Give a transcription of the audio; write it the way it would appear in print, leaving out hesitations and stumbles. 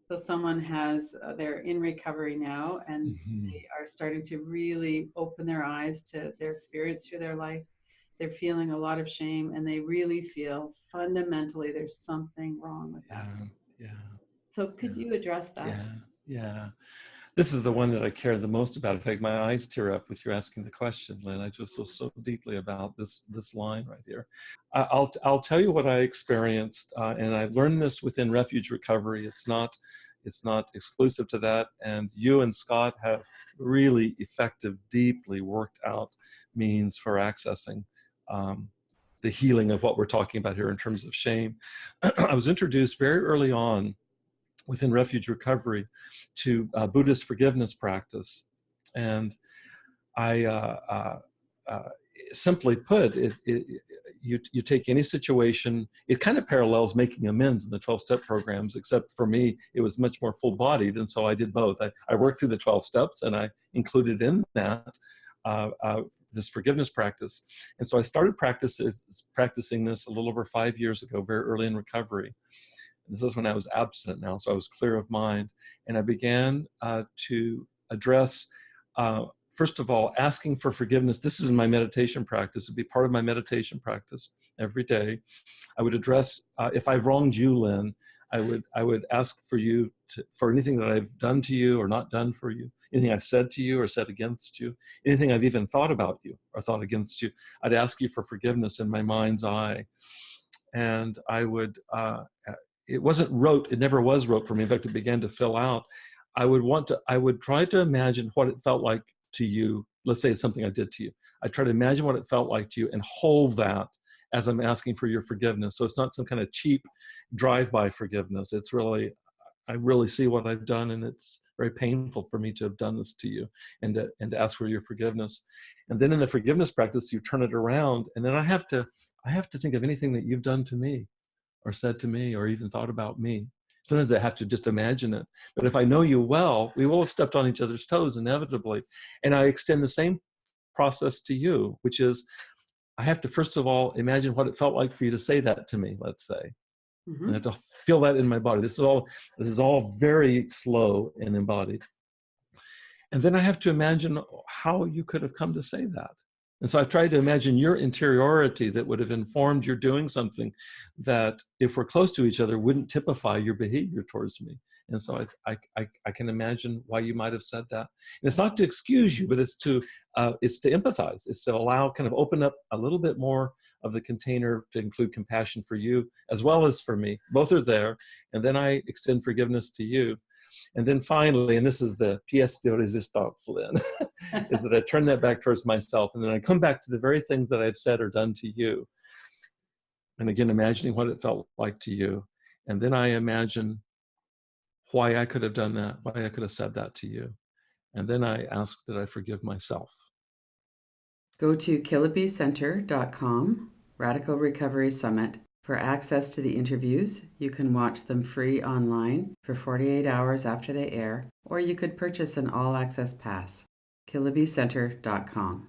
So someone they're in recovery now, and Hmm. they are starting to really open their eyes to their experience through their life. They're feeling a lot of shame, and they really feel fundamentally there's something wrong with that. Yeah, yeah, So could yeah, you address that? yeah, yeah. This is the one that I care the most about. In fact, my eyes tear up with you asking the question, Lynn. I just feel so deeply about this line right here. I'll tell you what I experienced, and I learned this within Refuge Recovery. It's not exclusive to that. And you and Scott have really effective, deeply worked out means for accessing um, the healing of what we're talking about here in terms of shame. I was introduced very early on within Refuge Recovery to Buddhist forgiveness practice. And I, simply put, you take any situation, it kind of parallels making amends in the 12-step programs, except for me, it was much more full-bodied. And so I did both. I worked through the 12 steps and I included in that this forgiveness practice. And so I started practicing this a little over 5 years ago, very early in recovery. This is when I was abstinent now, so I was clear of mind. And I began to address, first of all, asking for forgiveness. This is in my meditation practice. It'd be part of my meditation practice every day. I would address, if I've wronged you, Lynn, I would ask for you for anything that I've done to you or not done for you, anything I've said to you or said against you, anything I've even thought about you or thought against you. I'd ask you for forgiveness in my mind's eye. And I would it wasn't rote. It never was rote for me. In fact, it began to fill out. I would try to imagine what it felt like to you. Let's say it's something I did to you. I try to imagine what it felt like to you and hold that as I'm asking for your forgiveness. So it's not some kind of cheap drive-by forgiveness. It's really, I really see what I've done, and it's very painful for me to have done this to you, and to ask for your forgiveness. And then in the forgiveness practice, you turn it around, and then I have to think of anything that you've done to me or said to me or even thought about me. Sometimes I have to just imagine it. But if I know you well, we will have stepped on each other's toes inevitably. And I extend the same process to you, which is I have to, first of all, imagine what it felt like for you to say that to me, let's say. And I have Hmm. to feel that in my body. This is all very slow and embodied. And then I have to imagine how you could have come to say that. And so I tried to imagine your interiority that would have informed your doing something that, if we're close to each other, wouldn't typify your behavior towards me. And so I can imagine why you might have said that. And it's not to excuse you, but it's to empathize. It's to allow, kind of open up a little bit more of the container to include compassion for you as well as for me. Both are there. And then I extend forgiveness to you. And then finally, and this is the pièce de résistance, Lynn, is that I turn that back towards myself. And then I come back to the very things that I've said or done to you. And again, imagining what it felt like to you. And then I imagine why I could have done that, why I could have said that to you. And then I ask that I forgive myself. Go to KillibyCenter.com, Radical Recovery Summit, for access to the interviews. You can watch them free online for 48 hours after they air, or you could purchase an all-access pass. KillibyCenter.com.